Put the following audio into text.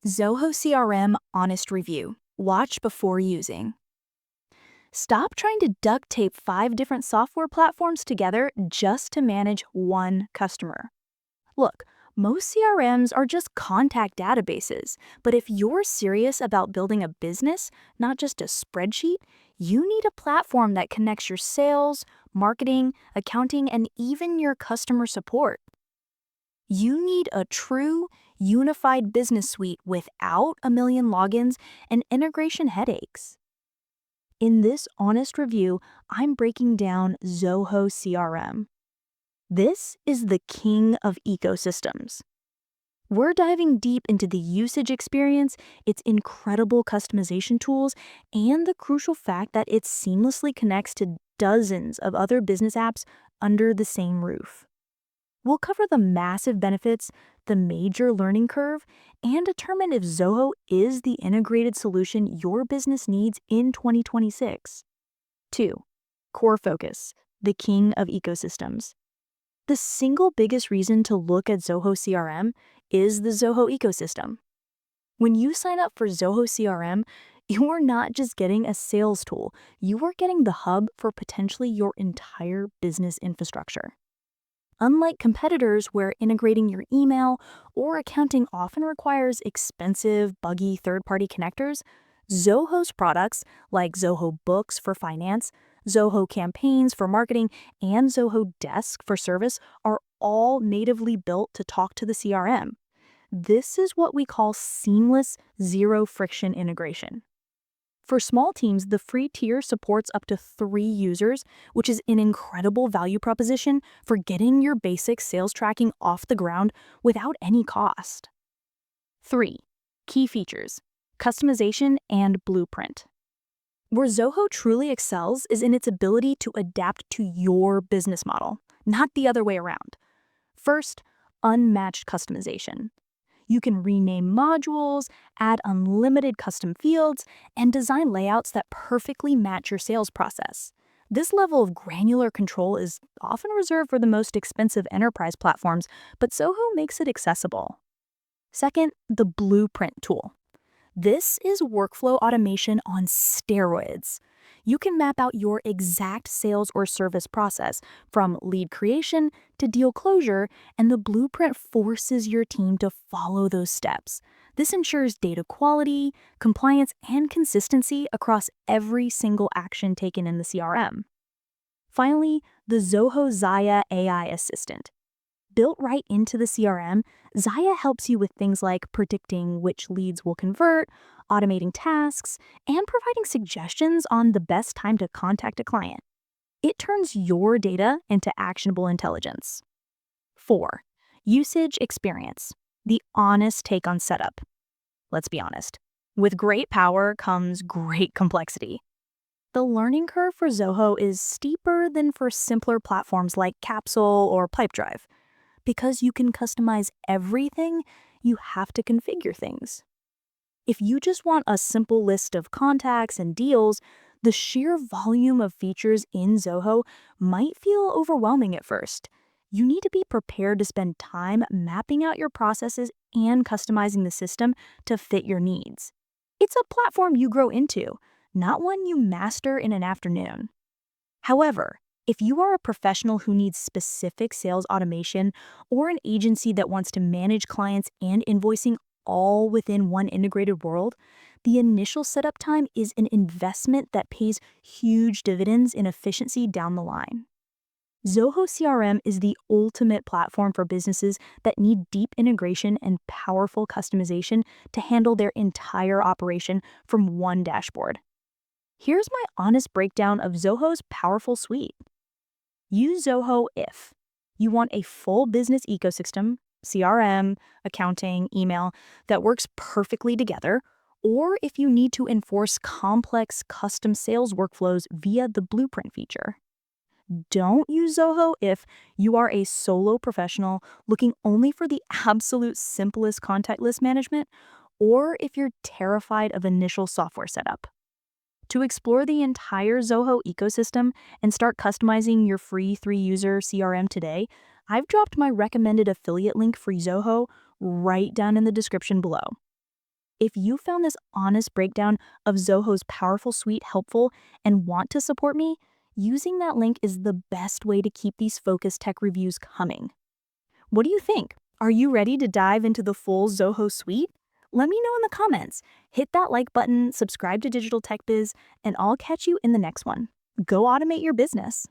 Zoho CRM Honest Review. Watch before using. Stop trying to duct tape 5 different software platforms together just to manage one customer. Look, most CRMs are just contact databases, but if you're serious about building a business, not just a spreadsheet, you need a platform that connects your sales, marketing, accounting, and even your customer support. You need a true, unified business suite without a million logins and integration headaches. In this honest review, I'm breaking down Zoho CRM. This is the king of ecosystems. We're diving deep into the usage experience, its incredible customization tools, and the crucial fact that it seamlessly connects to dozens of other business apps under the same roof. We'll cover the massive benefits, the major learning curve, and determine if Zoho is the integrated solution your business needs in 2026. 2. Core focus, the king of ecosystems. The single biggest reason to look at Zoho CRM is the Zoho ecosystem. When you sign up for Zoho CRM, you are not just getting a sales tool, you are getting the hub for potentially your entire business infrastructure. Unlike competitors where integrating your email or accounting often requires expensive, buggy third-party connectors, Zoho's products like Zoho Books for finance, Zoho Campaigns for marketing, and Zoho Desk for service are all natively built to talk to the CRM. This is what we call seamless, zero-friction integration. For small teams, the free tier supports up to 3 users, which is an incredible value proposition for getting your basic sales tracking off the ground without any cost. 3. Key features: customization and blueprint. Where Zoho truly excels is in its ability to adapt to your business model, not the other way around. First, unmatched customization. You can rename modules, add unlimited custom fields, and design layouts that perfectly match your sales process. This level of granular control is often reserved for the most expensive enterprise platforms, but Zoho makes it accessible. Second, the blueprint tool. This is workflow automation on steroids. You can map out your exact sales or service process, from lead creation to deal closure, and the blueprint forces your team to follow those steps. This ensures data quality, compliance, and consistency across every single action taken in the CRM. Finally, the Zoho Zaya AI Assistant. Built right into the CRM, Zaya helps you with things like predicting which leads will convert, automating tasks, and providing suggestions on the best time to contact a client. It turns your data into actionable intelligence. 4. Usage experience, the honest take on setup. Let's be honest, with great power comes great complexity. The learning curve for Zoho is steeper than for simpler platforms like Capsule or Pipedrive. Because you can customize everything, you have to configure things. If you just want a simple list of contacts and deals, the sheer volume of features in Zoho might feel overwhelming at first. You need to be prepared to spend time mapping out your processes and customizing the system to fit your needs. It's a platform you grow into, not one you master in an afternoon. However, if you are a professional who needs specific sales automation or an agency that wants to manage clients and invoicing all within one integrated world, the initial setup time is an investment that pays huge dividends in efficiency down the line. Zoho CRM is the ultimate platform for businesses that need deep integration and powerful customization to handle their entire operation from one dashboard. Here's my honest breakdown of Zoho's powerful suite. Use Zoho if you want a full business ecosystem, CRM, accounting, email, that works perfectly together, or if you need to enforce complex custom sales workflows via the blueprint feature. Don't use Zoho if you are a solo professional looking only for the absolute simplest contact list management, or if you're terrified of initial software setup. To explore the entire Zoho ecosystem and start customizing your free 3-user CRM today, I've dropped my recommended affiliate link for Zoho right down in the description below. If you found this honest breakdown of Zoho's powerful suite helpful and want to support me, using that link is the best way to keep these focused tech reviews coming. What do you think? Are you ready to dive into the full Zoho suite? Let me know in the comments. Hit that like button, subscribe to Digital Tech Biz, and I'll catch you in the next one. Go automate your business.